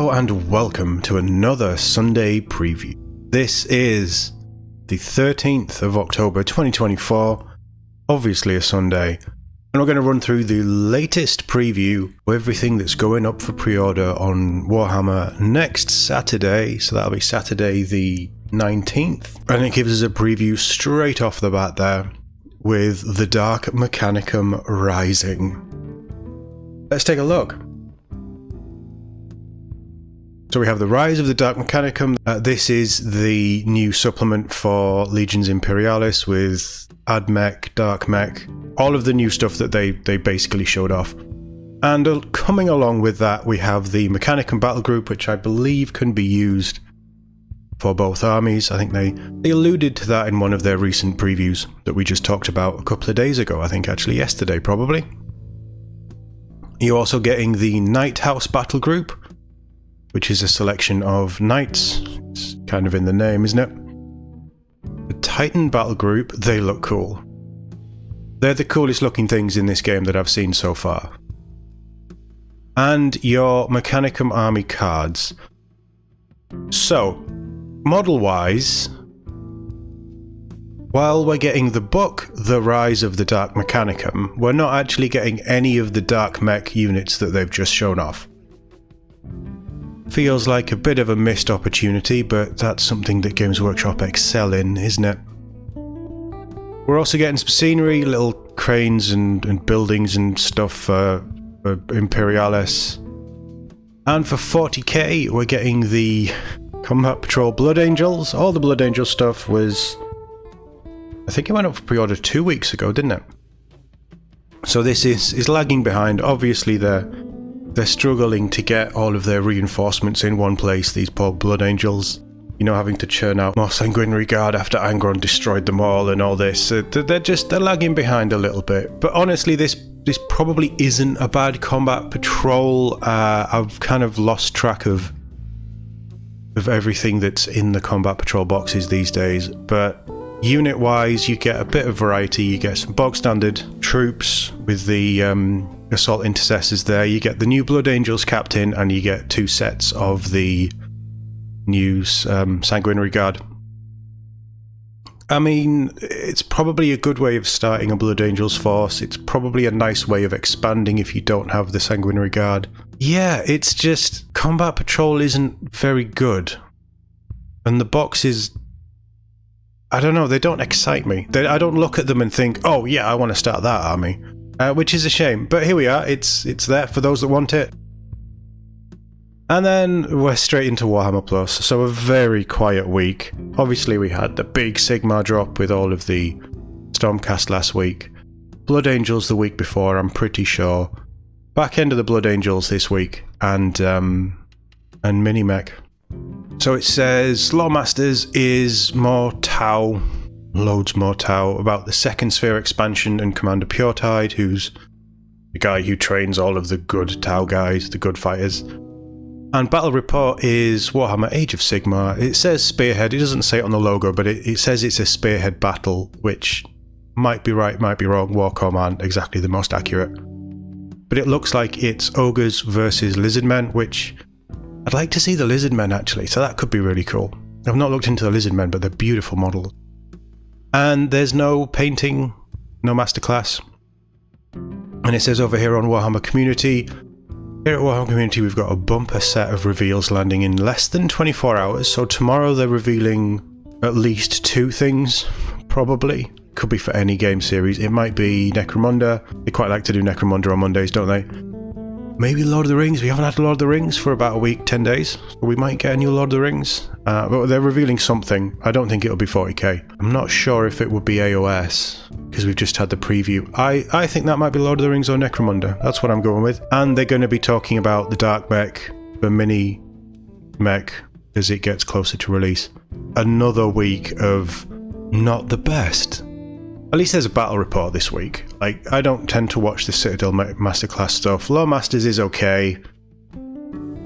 Hello and welcome to another Sunday preview. This is the 13th of October 2024, obviously a Sunday, and we're going to run through the latest preview of everything that's going up for pre-order on Warhammer next Saturday, so that'll be Saturday the 19th, and it gives us a preview straight off the bat there with the Dark Mechanicum Rising. Let's take a look. So we have the Rise of the Dark Mechanicum. This is the new supplement for Legions Imperialis with Mech, Dark Mech, all of the new stuff that they basically showed off. And coming along with that, we have the Mechanicum Battle Group, which I believe can be used for both armies. I think they alluded to that in one of their recent previews that we just talked about a couple of days ago. I think actually yesterday, probably. You're also getting the Night House Battle Group, which is a selection of knights. It's kind of in the name, isn't it? The Titan Battle Group, they look cool. They're the coolest looking things in this game that I've seen so far. And your Mechanicum Army cards. So, model-wise, while we're getting the book, The Rise of the Dark Mechanicum, we're not actually getting any of the Dark Mech units that they've just shown off. Feels like a bit of a missed opportunity, but that's something that Games Workshop excel in, isn't it? We're also getting some scenery, little cranes and buildings and stuff for Imperialis. And for 40k, we're getting the Combat Patrol Blood Angels. All the Blood Angel stuff was... I think it went up for pre-order 2 weeks ago, didn't it? So this is lagging behind. Obviously, they're struggling to get all of their reinforcements in one place, these poor Blood Angels. You know, having to churn out more Sanguinary Guard after Angron destroyed them all and all this. They're lagging behind a little bit. But honestly, this probably isn't a bad Combat Patrol. I've kind of lost track of everything that's in the Combat Patrol boxes these days. But unit-wise, you get a bit of variety. You get some bog-standard troops with the Assault Intercessors there. You get the new Blood Angels Captain, and you get 2 sets of the new Sanguinary Guard. I mean, it's probably a good way of starting a Blood Angels force. It's probably a nice way of expanding if you don't have the Sanguinary Guard. Yeah, it's just Combat Patrol isn't very good. And the boxes, I don't know, they don't excite me. I don't look at them and think, oh yeah, I want to start that army. Which is a shame, but here we are. It's there for those that want it. And then we're straight into Warhammer Plus, so a very quiet week. Obviously we had the big Sigmar drop with all of the Stormcast last week. Blood Angels the week before, I'm pretty sure. Back end of the Blood Angels this week, and Mini Mech. So it says Lawmasters is more Tau, loads more Tau, about the Second Sphere expansion and Commander Puretide, who's the guy who trains all of the good Tau guys, the good fighters. And Battle Report is Warhammer Age of Sigmar. It says Spearhead, it doesn't say it on the logo, but it says it's a Spearhead battle, which might be right, might be wrong. WarCom aren't exactly the most accurate. But it looks like it's Ogres versus Lizardmen, which I'd like to see the Lizardmen actually, so that could be really cool. I've not looked into the Lizardmen, but they're beautiful models. And there's no painting, no masterclass. And it says over here on Warhammer Community, here at Warhammer Community we've got a bumper set of reveals landing in less than 24 hours. So tomorrow they're revealing at least 2 things, probably. Could be for any game series. It might be Necromunda. They quite like to do Necromunda on Mondays, don't they? Maybe Lord of the Rings. We haven't had Lord of the Rings for about a week, 10 days. So we might get a new Lord of the Rings. But they're revealing something. I don't think it'll be 40k. I'm not sure if it would be AOS, because we've just had the preview. I think that might be Lord of the Rings or Necromunda. That's what I'm going with. And they're going to be talking about the Dark Mech, the Mini Mech, as it gets closer to release. Another week of not the best. At least there's a battle report this week. Like, I don't tend to watch the Citadel Masterclass stuff. Lawmasters is okay.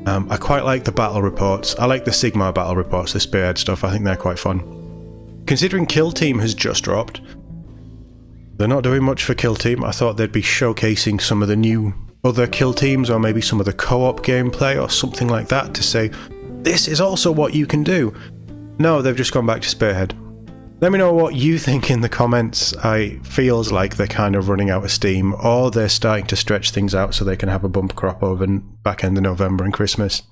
I quite like the battle reports. I like the Sigmar battle reports, the Spearhead stuff. I think they're quite fun. Considering Kill Team has just dropped, they're not doing much for Kill Team. I thought they'd be showcasing some of the new other kill teams or maybe some of the co-op gameplay or something like that to say, this is also what you can do. No, they've just gone back to Spearhead. Let me know what you think in the comments. Feels like they're kind of running out of steam, or they're starting to stretch things out so they can have a bumper crop over back end of November and Christmas.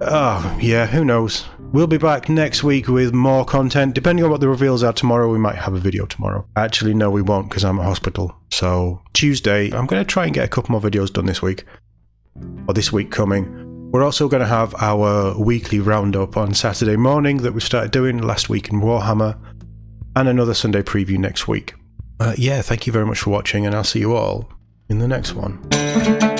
Oh, yeah, who knows. We'll be back next week with more content. Depending on what the reveals are tomorrow, we might have a video tomorrow. Actually, no, we won't, because I'm at hospital. So, Tuesday, I'm going to try and get a couple more videos done this week. Or this week coming. We're also going to have our weekly roundup on Saturday morning that we started doing last week in Warhammer. And another Sunday preview next week. Yeah, thank you very much for watching, and I'll see you all in the next one.